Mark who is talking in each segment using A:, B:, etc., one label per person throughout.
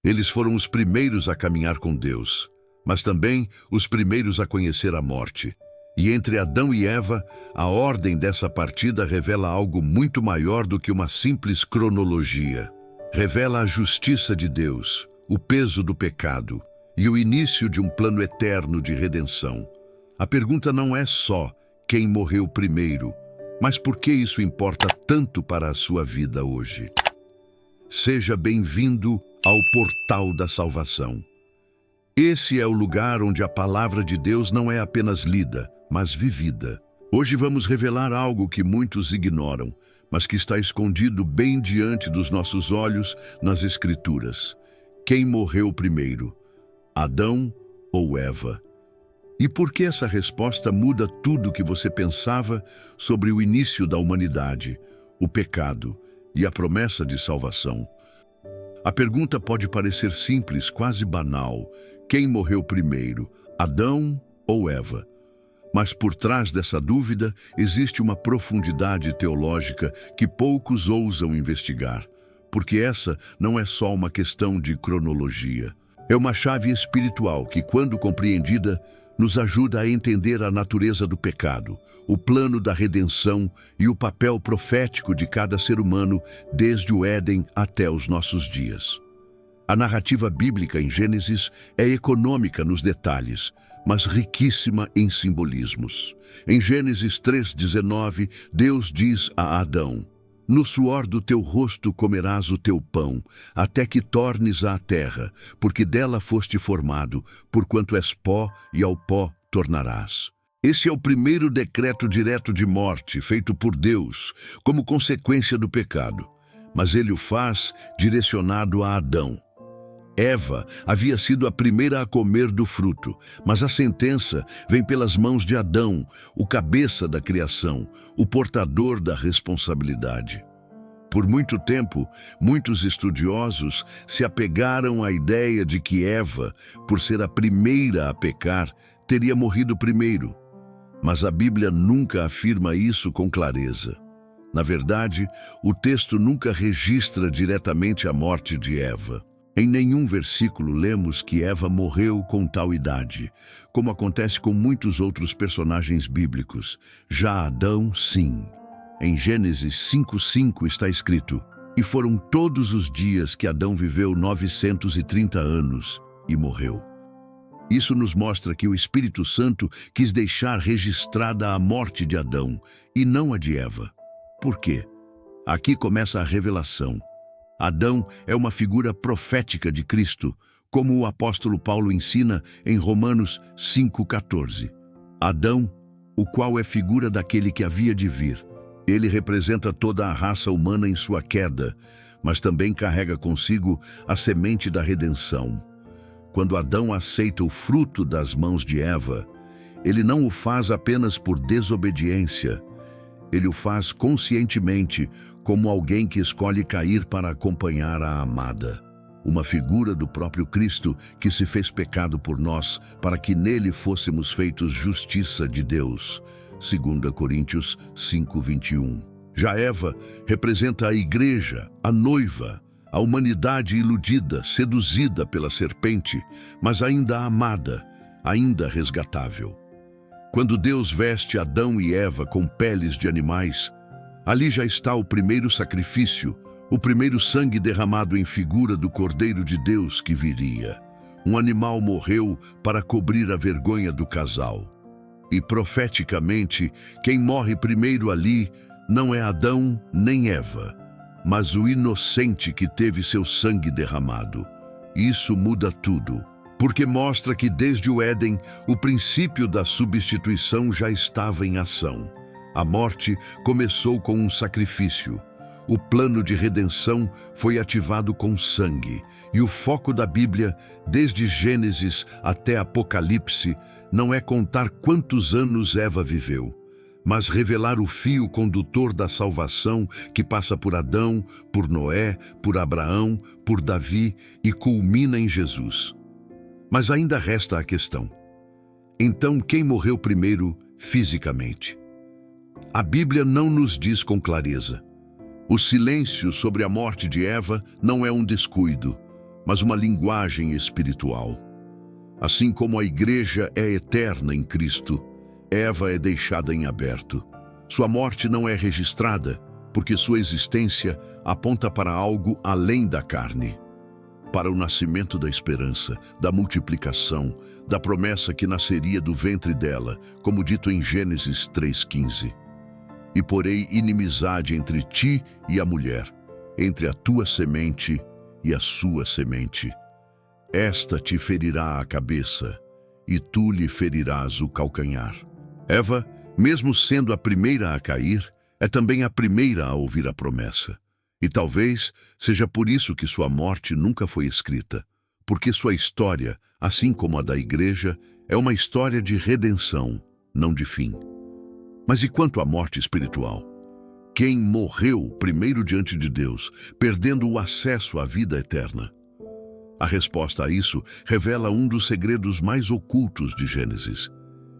A: Eles foram os primeiros a caminhar com Deus, mas também os primeiros a conhecer a morte. E entre Adão e Eva, a ordem dessa partida revela algo muito maior do que uma simples cronologia. Revela a justiça de Deus, o peso do pecado e o início de um plano eterno de redenção. A pergunta não é só quem morreu primeiro, mas por que isso importa tanto para a sua vida hoje. Seja bem-vindo ao Portal da Salvação. Esse é o lugar onde a palavra de Deus não é apenas lida, mas vivida. Hoje vamos revelar algo que muitos ignoram, mas que está escondido bem diante dos nossos olhos nas Escrituras. Quem morreu primeiro, Adão ou Eva? E por que essa resposta muda tudo o que você pensava sobre o início da humanidade, o pecado e a promessa de salvação? A pergunta pode parecer simples, quase banal. Quem morreu primeiro, Adão ou Eva? Mas por trás dessa dúvida existe uma profundidade teológica que poucos ousam investigar, porque essa não é só uma questão de cronologia. É uma chave espiritual que, quando compreendida, nos ajuda a entender a natureza do pecado, o plano da redenção e o papel profético de cada ser humano desde o Éden até os nossos dias. A narrativa bíblica em Gênesis é econômica nos detalhes, mas riquíssima em simbolismos. Em Gênesis 3:19, Deus diz a Adão: "No suor do teu rosto comerás o teu pão, até que tornes à terra, porque dela foste formado, porquanto és pó, e ao pó tornarás." Esse é o primeiro decreto direto de morte feito por Deus, como consequência do pecado. Mas ele o faz direcionado a Adão. Eva havia sido a primeira a comer do fruto, mas a sentença vem pelas mãos de Adão, o cabeça da criação, o portador da responsabilidade. Por muito tempo, muitos estudiosos se apegaram à ideia de que Eva, por ser a primeira a pecar, teria morrido primeiro. Mas a Bíblia nunca afirma isso com clareza. Na verdade, o texto nunca registra diretamente a morte de Eva. Em nenhum versículo lemos que Eva morreu com tal idade, como acontece com muitos outros personagens bíblicos. Já Adão, sim. Em Gênesis 5:5 está escrito: "E foram todos os dias que Adão viveu 930 anos e morreu." Isso nos mostra que o Espírito Santo quis deixar registrada a morte de Adão e não a de Eva. Por quê? Aqui começa a revelação. Adão é uma figura profética de Cristo, como o apóstolo Paulo ensina em Romanos 5:14. Adão, o qual é figura daquele que havia de vir. Ele representa toda a raça humana em sua queda, mas também carrega consigo a semente da redenção. Quando Adão aceita o fruto das mãos de Eva, ele não o faz apenas por desobediência. Ele o faz conscientemente, como alguém que escolhe cair para acompanhar a amada. Uma figura do próprio Cristo que se fez pecado por nós, para que nele fôssemos feitos justiça de Deus. 2 Coríntios 5:21. Já Eva representa a igreja, a noiva, a humanidade iludida, seduzida pela serpente, mas ainda amada, ainda resgatável. Quando Deus veste Adão e Eva com peles de animais, ali já está o primeiro sacrifício, o primeiro sangue derramado em figura do Cordeiro de Deus que viria. Um animal morreu para cobrir a vergonha do casal. E profeticamente, quem morre primeiro ali não é Adão nem Eva, mas o inocente que teve seu sangue derramado. Isso muda tudo, porque mostra que desde o Éden, o princípio da substituição já estava em ação. A morte começou com um sacrifício. O plano de redenção foi ativado com sangue. E o foco da Bíblia, desde Gênesis até Apocalipse, não é contar quantos anos Eva viveu, mas revelar o fio condutor da salvação que passa por Adão, por Noé, por Abraão, por Davi e culmina em Jesus. Mas ainda resta a questão. Então, quem morreu primeiro fisicamente? A Bíblia não nos diz com clareza. O silêncio sobre a morte de Eva não é um descuido, mas uma linguagem espiritual. Assim como a igreja é eterna em Cristo, Eva é deixada em aberto. Sua morte não é registrada, porque sua existência aponta para algo além da carne, para o nascimento da esperança, da multiplicação, da promessa que nasceria do ventre dela, como dito em Gênesis 3,15. E porei inimizade entre ti e a mulher, entre a tua semente e a sua semente. Esta te ferirá a cabeça, e tu lhe ferirás o calcanhar. Eva, mesmo sendo a primeira a cair, é também a primeira a ouvir a promessa. E talvez seja por isso que sua morte nunca foi escrita, porque sua história, assim como a da igreja, é uma história de redenção, não de fim. Mas e quanto à morte espiritual? Quem morreu primeiro diante de Deus, perdendo o acesso à vida eterna? A resposta a isso revela um dos segredos mais ocultos de Gênesis,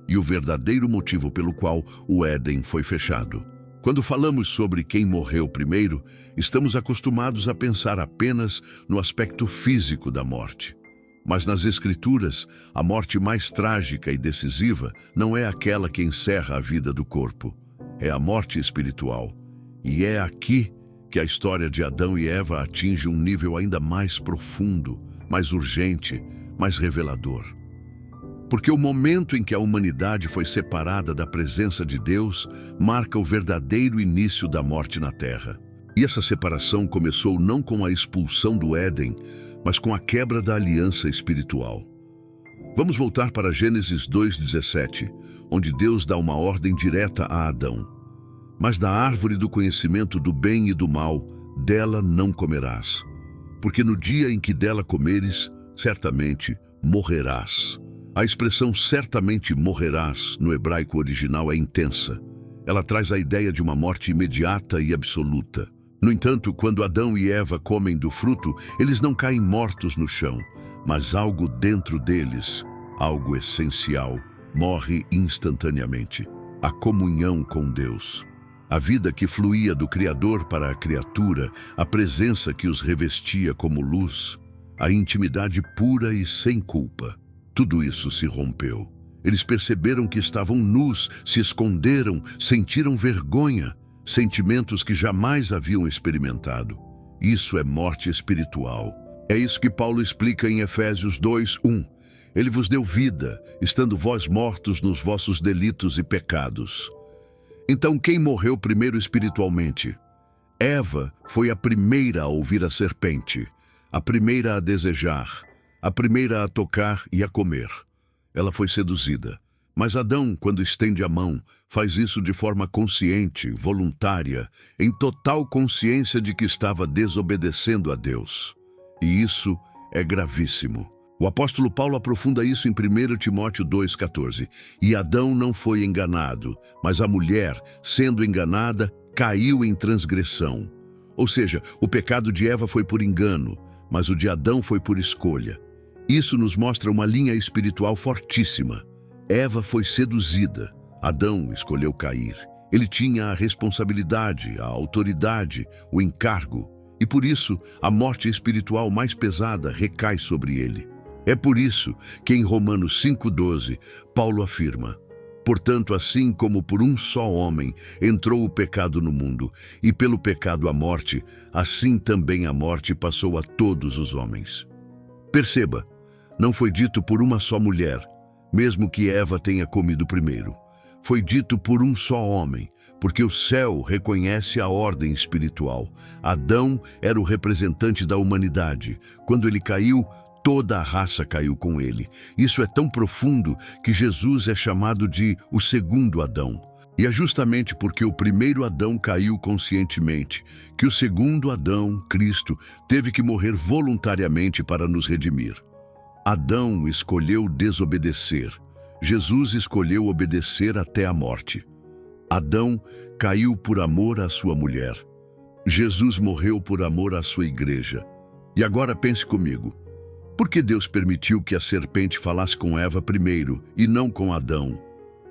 A: e o verdadeiro motivo pelo qual o Éden foi fechado. Quando falamos sobre quem morreu primeiro, estamos acostumados a pensar apenas no aspecto físico da morte. Mas nas Escrituras, a morte mais trágica e decisiva não é aquela que encerra a vida do corpo, é a morte espiritual. E é aqui que a história de Adão e Eva atinge um nível ainda mais profundo, mais urgente, mais revelador. Porque o momento em que a humanidade foi separada da presença de Deus marca o verdadeiro início da morte na Terra. E essa separação começou não com a expulsão do Éden, mas com a quebra da aliança espiritual. Vamos voltar para Gênesis 2,17, onde Deus dá uma ordem direta a Adão. Mas da árvore do conhecimento do bem e do mal, dela não comerás, porque no dia em que dela comeres, certamente morrerás. A expressão certamente morrerás no hebraico original é intensa. Ela traz a ideia de uma morte imediata e absoluta. No entanto, quando Adão e Eva comem do fruto, eles não caem mortos no chão, mas algo dentro deles, algo essencial, morre instantaneamente. A comunhão com Deus. A vida que fluía do Criador para a criatura, a presença que os revestia como luz, a intimidade pura e sem culpa. Tudo isso se rompeu. Eles perceberam que estavam nus, se esconderam, sentiram vergonha, sentimentos que jamais haviam experimentado. Isso é morte espiritual. É isso que Paulo explica em Efésios 2:1. Ele vos deu vida, estando vós mortos nos vossos delitos e pecados. Então, quem morreu primeiro espiritualmente? Eva foi a primeira a ouvir a serpente, a primeira a desejar, a primeira a tocar e a comer. Ela foi seduzida. Mas Adão, quando estende a mão, faz isso de forma consciente, voluntária, em total consciência de que estava desobedecendo a Deus. E isso é gravíssimo. O apóstolo Paulo aprofunda isso em 1 Timóteo 2,14. E Adão não foi enganado, mas a mulher, sendo enganada, caiu em transgressão. Ou seja, o pecado de Eva foi por engano, mas o de Adão foi por escolha. Isso nos mostra uma linha espiritual fortíssima. Eva foi seduzida. Adão escolheu cair. Ele tinha a responsabilidade, a autoridade, o encargo. E por isso, a morte espiritual mais pesada recai sobre ele. É por isso que em Romanos 5,12, Paulo afirma: portanto, assim como por um só homem entrou o pecado no mundo, e pelo pecado a morte, assim também a morte passou a todos os homens. Perceba, não foi dito por uma só mulher, mesmo que Eva tenha comido primeiro. Foi dito por um só homem, porque o céu reconhece a ordem espiritual. Adão era o representante da humanidade. Quando ele caiu, toda a raça caiu com ele. Isso é tão profundo que Jesus é chamado de o segundo Adão. E é justamente porque o primeiro Adão caiu conscientemente que o segundo Adão, Cristo, teve que morrer voluntariamente para nos redimir. Adão escolheu desobedecer. Jesus escolheu obedecer até a morte. Adão caiu por amor à sua mulher. Jesus morreu por amor à sua igreja. E agora pense comigo. Por que Deus permitiu que a serpente falasse com Eva primeiro e não com Adão?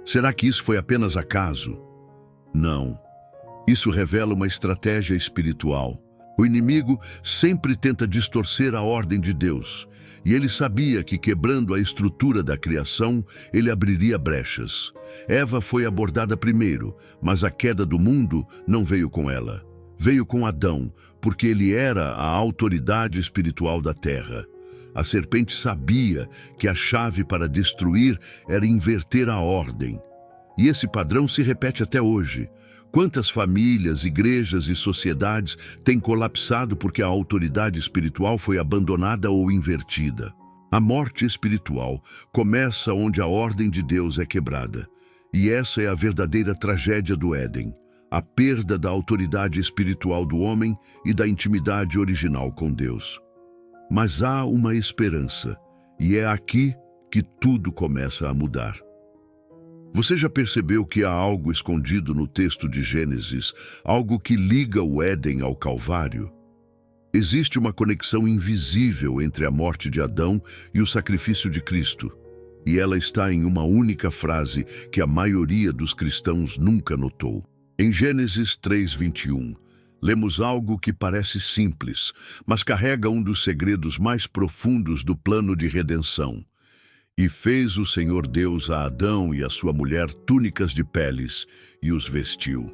A: Será que isso foi apenas acaso? Não. Isso revela uma estratégia espiritual. O inimigo sempre tenta distorcer a ordem de Deus, e ele sabia que, quebrando a estrutura da criação, ele abriria brechas. Eva foi abordada primeiro, mas a queda do mundo não veio com ela. Veio com Adão, porque ele era a autoridade espiritual da terra. A serpente sabia que a chave para destruir era inverter a ordem. E esse padrão se repete até hoje. Quantas famílias, igrejas e sociedades têm colapsado porque a autoridade espiritual foi abandonada ou invertida? A morte espiritual começa onde a ordem de Deus é quebrada. E essa é a verdadeira tragédia do Éden, a perda da autoridade espiritual do homem e da intimidade original com Deus. Mas há uma esperança, e é aqui que tudo começa a mudar. Você já percebeu que há algo escondido no texto de Gênesis, algo que liga o Éden ao Calvário? Existe uma conexão invisível entre a morte de Adão e o sacrifício de Cristo, e ela está em uma única frase que a maioria dos cristãos nunca notou. Em Gênesis 3:21, lemos algo que parece simples, mas carrega um dos segredos mais profundos do plano de redenção. E fez o Senhor Deus a Adão e a sua mulher túnicas de peles e os vestiu.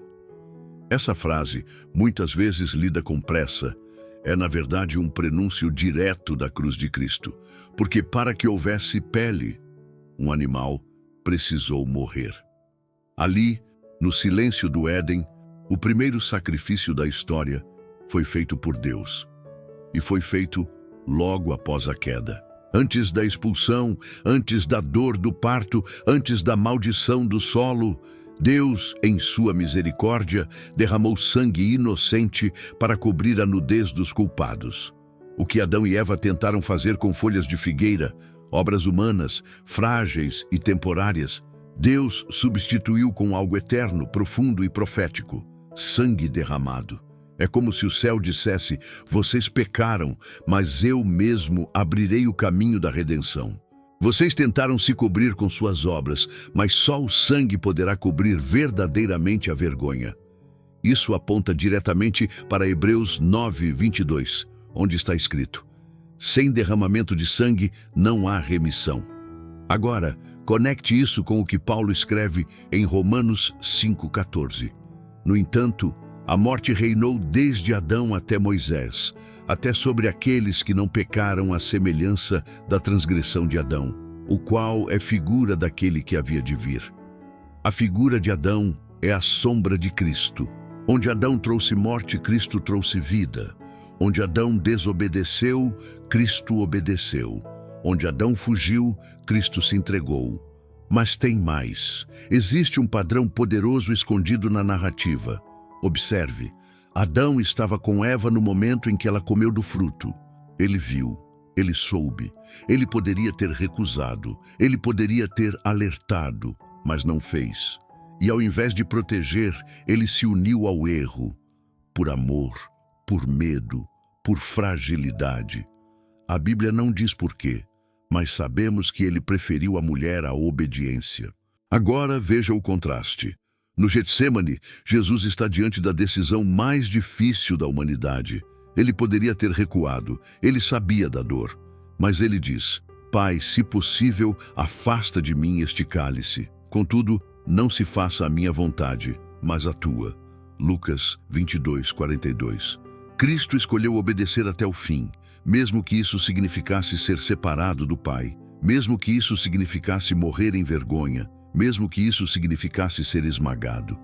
A: Essa frase, muitas vezes lida com pressa, é na verdade um prenúncio direto da cruz de Cristo, porque para que houvesse pele, um animal precisou morrer. Ali, no silêncio do Éden, o primeiro sacrifício da história foi feito por Deus. E foi feito logo após a queda. Antes da expulsão, antes da dor do parto, antes da maldição do solo, Deus, em sua misericórdia, derramou sangue inocente para cobrir a nudez dos culpados. O que Adão e Eva tentaram fazer com folhas de figueira, obras humanas, frágeis e temporárias, Deus substituiu com algo eterno, profundo e profético: sangue derramado. É como se o céu dissesse: vocês pecaram, mas eu mesmo abrirei o caminho da redenção. Vocês tentaram se cobrir com suas obras, mas só o sangue poderá cobrir verdadeiramente a vergonha. Isso aponta diretamente para Hebreus 9:22, onde está escrito: sem derramamento de sangue não há remissão. Agora, conecte isso com o que Paulo escreve em Romanos 5:14. No entanto, a morte reinou desde Adão até Moisés, até sobre aqueles que não pecaram à semelhança da transgressão de Adão, o qual é figura daquele que havia de vir. A figura de Adão é a sombra de Cristo. Onde Adão trouxe morte, Cristo trouxe vida. Onde Adão desobedeceu, Cristo obedeceu. Onde Adão fugiu, Cristo se entregou. Mas tem mais. Existe um padrão poderoso escondido na narrativa. Observe, Adão estava com Eva no momento em que ela comeu do fruto. Ele viu, ele soube, ele poderia ter recusado, ele poderia ter alertado, mas não fez. E ao invés de proteger, ele se uniu ao erro, por amor, por medo, por fragilidade. A Bíblia não diz por quê, mas sabemos que ele preferiu a mulher à obediência. Agora veja o contraste. No Getsêmani, Jesus está diante da decisão mais difícil da humanidade. Ele poderia ter recuado, ele sabia da dor. Mas ele diz: Pai, se possível, afasta de mim este cálice. Contudo, não se faça a minha vontade, mas a tua. Lucas 22:42. Cristo escolheu obedecer até o fim, mesmo que isso significasse ser separado do Pai, mesmo que isso significasse morrer em vergonha, mesmo que isso significasse ser esmagado.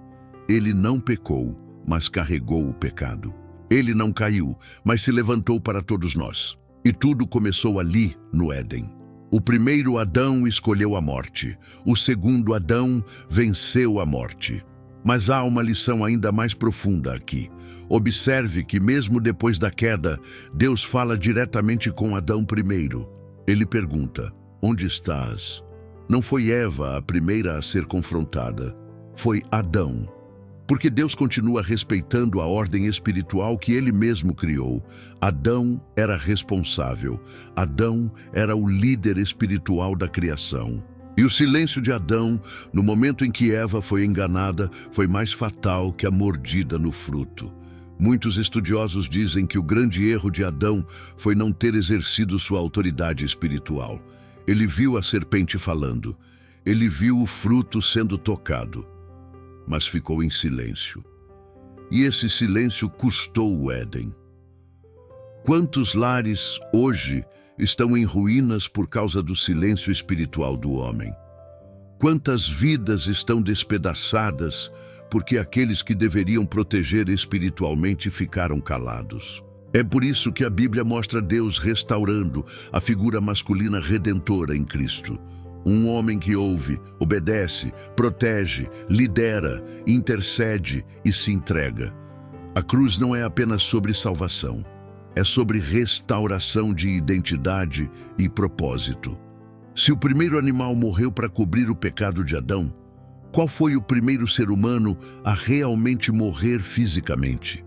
A: Ele não pecou, mas carregou o pecado. Ele não caiu, mas se levantou para todos nós. E tudo começou ali, no Éden. O primeiro Adão escolheu a morte. O segundo Adão venceu a morte. Mas há uma lição ainda mais profunda aqui. Observe que mesmo depois da queda, Deus fala diretamente com Adão primeiro. Ele pergunta: onde estás? Não foi Eva a primeira a ser confrontada, foi Adão. Porque Deus continua respeitando a ordem espiritual que ele mesmo criou. Adão era responsável. Adão era o líder espiritual da criação. E o silêncio de Adão, no momento em que Eva foi enganada, foi mais fatal que a mordida no fruto. Muitos estudiosos dizem que o grande erro de Adão foi não ter exercido sua autoridade espiritual. Ele viu a serpente falando, ele viu o fruto sendo tocado, mas ficou em silêncio. E esse silêncio custou o Éden. Quantos lares hoje estão em ruínas por causa do silêncio espiritual do homem? Quantas vidas estão despedaçadas porque aqueles que deveriam proteger espiritualmente ficaram calados? É por isso que a Bíblia mostra Deus restaurando a figura masculina redentora em Cristo. Um homem que ouve, obedece, protege, lidera, intercede e se entrega. A cruz não é apenas sobre salvação, é sobre restauração de identidade e propósito. Se o primeiro animal morreu para cobrir o pecado de Adão, qual foi o primeiro ser humano a realmente morrer fisicamente?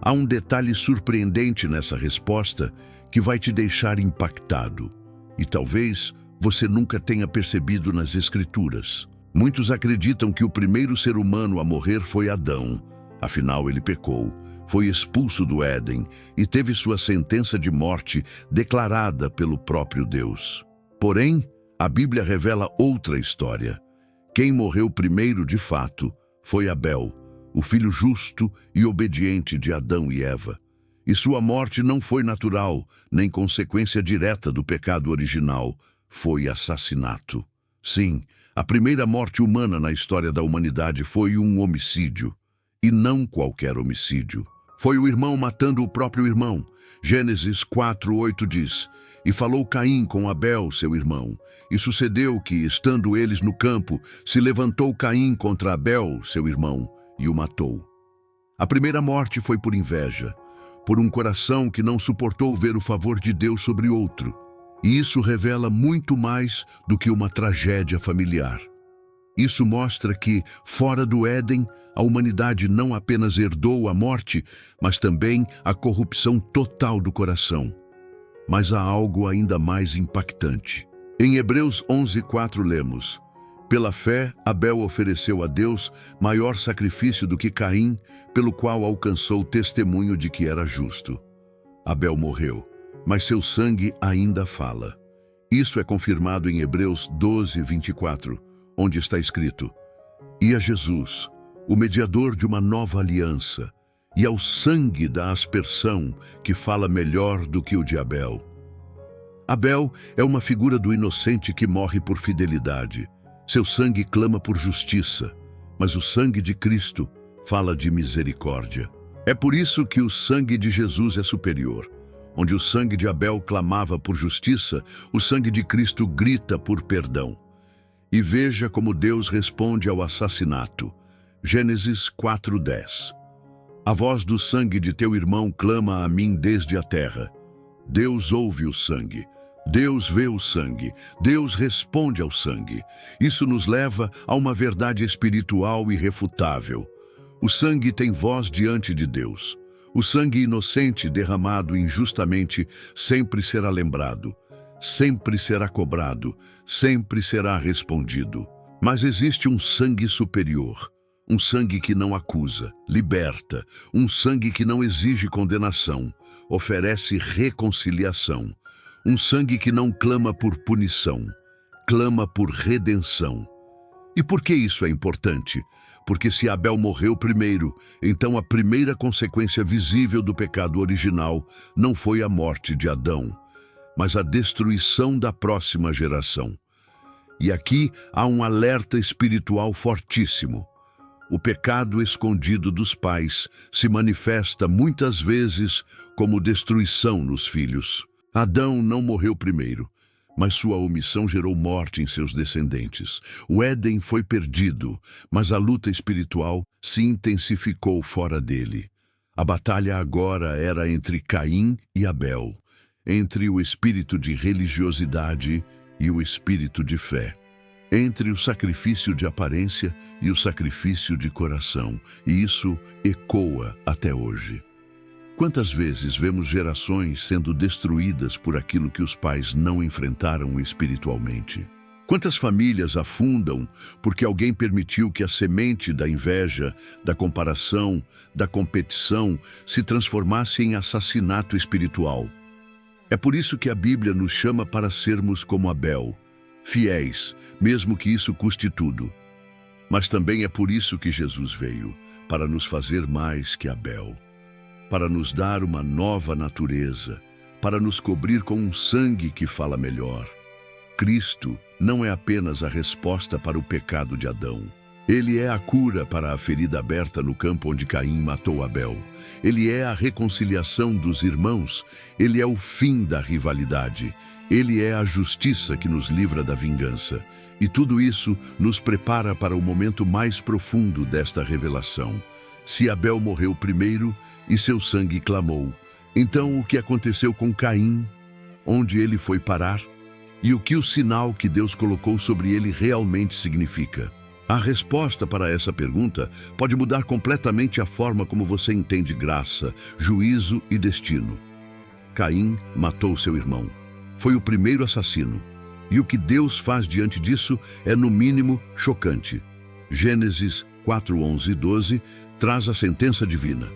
A: Há um detalhe surpreendente nessa resposta que vai te deixar impactado. E talvez você nunca tenha percebido nas Escrituras. Muitos acreditam que o primeiro ser humano a morrer foi Adão. Afinal, ele pecou, foi expulso do Éden e teve sua sentença de morte declarada pelo próprio Deus. Porém, a Bíblia revela outra história. Quem morreu primeiro de fato foi Abel, o filho justo e obediente de Adão e Eva. E sua morte não foi natural, nem consequência direta do pecado original, foi assassinato. Sim, a primeira morte humana na história da humanidade foi um homicídio. E não qualquer homicídio. Foi o irmão matando o próprio irmão. Gênesis 4:8 diz: "E falou Caim com Abel, seu irmão. E sucedeu que, estando eles no campo, se levantou Caim contra Abel, seu irmão, e o matou." A primeira morte foi por inveja, por um coração que não suportou ver o favor de Deus sobre outro. E isso revela muito mais do que uma tragédia familiar. Isso mostra que, fora do Éden, a humanidade não apenas herdou a morte, mas também a corrupção total do coração. Mas há algo ainda mais impactante. Em Hebreus 11:4 lemos: "Pela fé, Abel ofereceu a Deus maior sacrifício do que Caim, pelo qual alcançou testemunho de que era justo." Abel morreu, mas seu sangue ainda fala. Isso é confirmado em Hebreus 12:24, onde está escrito: "E a Jesus, o mediador de uma nova aliança, e ao sangue da aspersão, que fala melhor do que o de Abel." Abel é uma figura do inocente que morre por fidelidade. Seu sangue clama por justiça, mas o sangue de Cristo fala de misericórdia. É por isso que o sangue de Jesus é superior. Onde o sangue de Abel clamava por justiça, o sangue de Cristo grita por perdão. E veja como Deus responde ao assassinato. Gênesis 4:10. "A voz do sangue de teu irmão clama a mim desde a terra." Deus ouve o sangue. Deus vê o sangue. Deus responde ao sangue. Isso nos leva a uma verdade espiritual irrefutável. O sangue tem voz diante de Deus. O sangue inocente derramado injustamente sempre será lembrado, sempre será cobrado, sempre será respondido. Mas existe um sangue superior, um sangue que não acusa, liberta, um sangue que não exige condenação, oferece reconciliação, um sangue que não clama por punição, clama por redenção. E por que isso é importante? Porque se Abel morreu primeiro, então a primeira consequência visível do pecado original não foi a morte de Adão, mas a destruição da próxima geração. E aqui há um alerta espiritual fortíssimo. O pecado escondido dos pais se manifesta muitas vezes como destruição nos filhos. Adão não morreu primeiro, mas sua omissão gerou morte em seus descendentes. O Éden foi perdido, mas a luta espiritual se intensificou fora dele. A batalha agora era entre Caim e Abel, entre o espírito de religiosidade e o espírito de fé, entre o sacrifício de aparência e o sacrifício de coração, e isso ecoa até hoje. Quantas vezes vemos gerações sendo destruídas por aquilo que os pais não enfrentaram espiritualmente? Quantas famílias afundam porque alguém permitiu que a semente da inveja, da comparação, da competição se transformasse em assassinato espiritual? É por isso que a Bíblia nos chama para sermos como Abel, fiéis, mesmo que isso custe tudo. Mas também é por isso que Jesus veio, para nos fazer mais que Abel, para nos dar uma nova natureza, para nos cobrir com um sangue que fala melhor. Cristo não é apenas a resposta para o pecado de Adão. Ele é a cura para a ferida aberta no campo onde Caim matou Abel. Ele é a reconciliação dos irmãos. Ele é o fim da rivalidade. Ele é a justiça que nos livra da vingança. E tudo isso nos prepara para o momento mais profundo desta revelação. Se Abel morreu primeiro e seu sangue clamou, então o que aconteceu com Caim? Onde ele foi parar? E o que o sinal que Deus colocou sobre ele realmente significa? A resposta para essa pergunta pode mudar completamente a forma como você entende graça, juízo e destino. Caim matou seu irmão. Foi o primeiro assassino. E o que Deus faz diante disso é, no mínimo, chocante. Gênesis 4, 11 e 12 traz a sentença divina.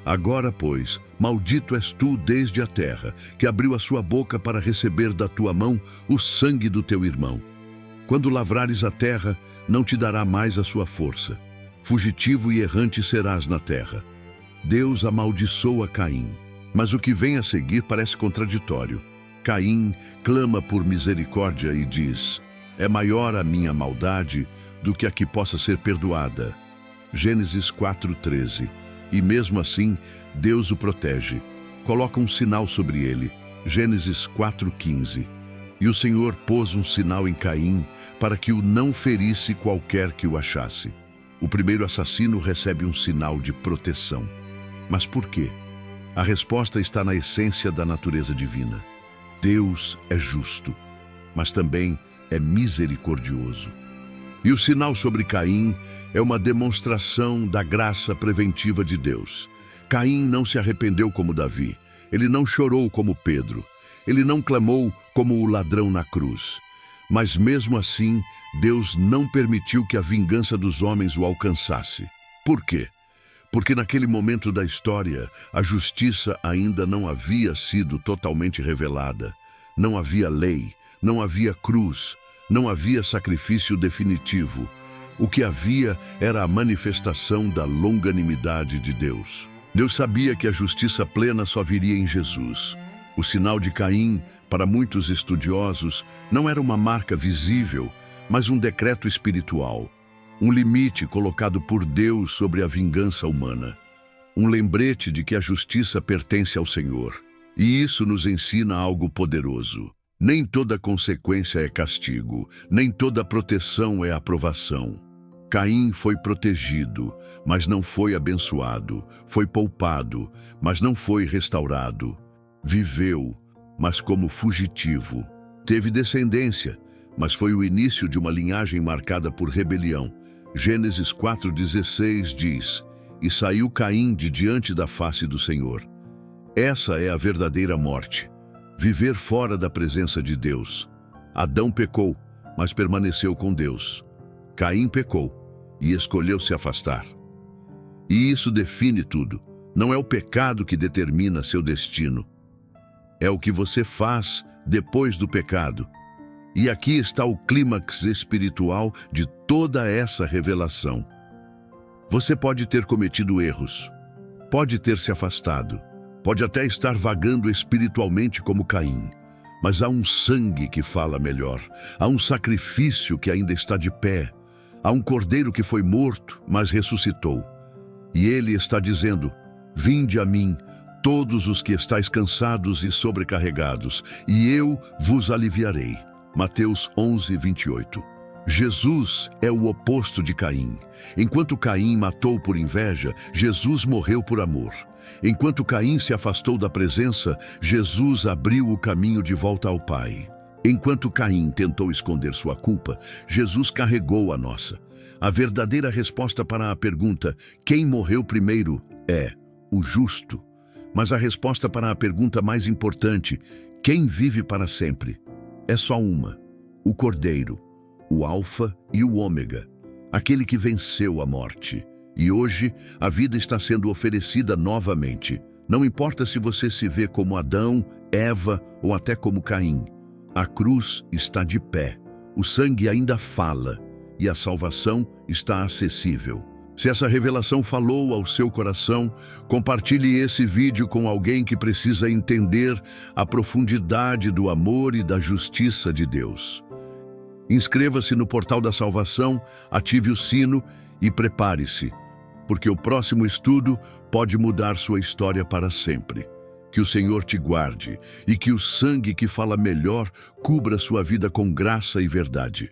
A: Agora, pois, maldito és tu desde a terra, que abriu a sua boca para receber da tua mão o sangue do teu irmão. Quando lavrares a terra, não te dará mais a sua força. Fugitivo e errante serás na terra. Deus amaldiçoa Caim. Mas o que vem a seguir parece contraditório. Caim clama por misericórdia e diz: é maior a minha maldade do que a que possa ser perdoada. Gênesis 4:13. E mesmo assim, Deus o protege. Coloca um sinal sobre ele. Gênesis 4:15. E o Senhor pôs um sinal em Caim para que o não ferisse qualquer que o achasse. O primeiro assassino recebe um sinal de proteção. Mas por quê? A resposta está na essência da natureza divina. Deus é justo, mas também é misericordioso. E o sinal sobre Caim é uma demonstração da graça preventiva de Deus. Caim não se arrependeu como Davi. Ele não chorou como Pedro. Ele não clamou como o ladrão na cruz. Mas mesmo assim, Deus não permitiu que a vingança dos homens o alcançasse. Por quê? Porque naquele momento da história, a justiça ainda não havia sido totalmente revelada. Não havia lei, não havia cruz, não havia sacrifício definitivo. O que havia era a manifestação da longanimidade de Deus. Deus sabia que a justiça plena só viria em Jesus. O sinal de Caim, para muitos estudiosos, não era uma marca visível, mas um decreto espiritual. Um limite colocado por Deus sobre a vingança humana. Um lembrete de que a justiça pertence ao Senhor. E isso nos ensina algo poderoso. Nem toda consequência é castigo, nem toda proteção é aprovação. Caim foi protegido, mas não foi abençoado. Foi poupado, mas não foi restaurado. Viveu, mas como fugitivo. Teve descendência, mas foi o início de uma linhagem marcada por rebelião. Gênesis 4,16 diz: e saiu Caim de diante da face do Senhor. Essa é a verdadeira morte. Viver fora da presença de Deus. Adão pecou, mas permaneceu com Deus. Caim pecou e escolheu se afastar. E isso define tudo. Não é o pecado que determina seu destino. É o que você faz depois do pecado. E aqui está o clímax espiritual de toda essa revelação. Você pode ter cometido erros, pode ter se afastado, pode até estar vagando espiritualmente como Caim, mas há um sangue que fala melhor, há um sacrifício que ainda está de pé, há um cordeiro que foi morto, mas ressuscitou. E ele está dizendo: vinde a mim, todos os que estáis cansados e sobrecarregados, e eu vos aliviarei. Mateus 11:28. Jesus é o oposto de Caim. Enquanto Caim matou por inveja, Jesus morreu por amor. Enquanto Caim se afastou da presença, Jesus abriu o caminho de volta ao Pai. Enquanto Caim tentou esconder sua culpa, Jesus carregou a nossa. A verdadeira resposta para a pergunta, quem morreu primeiro, é o justo. Mas a resposta para a pergunta mais importante, quem vive para sempre, é só uma: o Cordeiro. o Alfa e o Ômega, aquele que venceu a morte. E hoje a vida está sendo oferecida novamente. Não importa se você se vê como Adão, Eva ou até como Caim. A cruz está de pé, o sangue ainda fala e a salvação está acessível. Se essa revelação falou ao seu coração, compartilhe esse vídeo com alguém que precisa entender a profundidade do amor e da justiça de Deus. Inscreva-se no Portal da Salvação, ative o sino e prepare-se, porque o próximo estudo pode mudar sua história para sempre. Que o Senhor te guarde e que o sangue que fala melhor cubra sua vida com graça e verdade.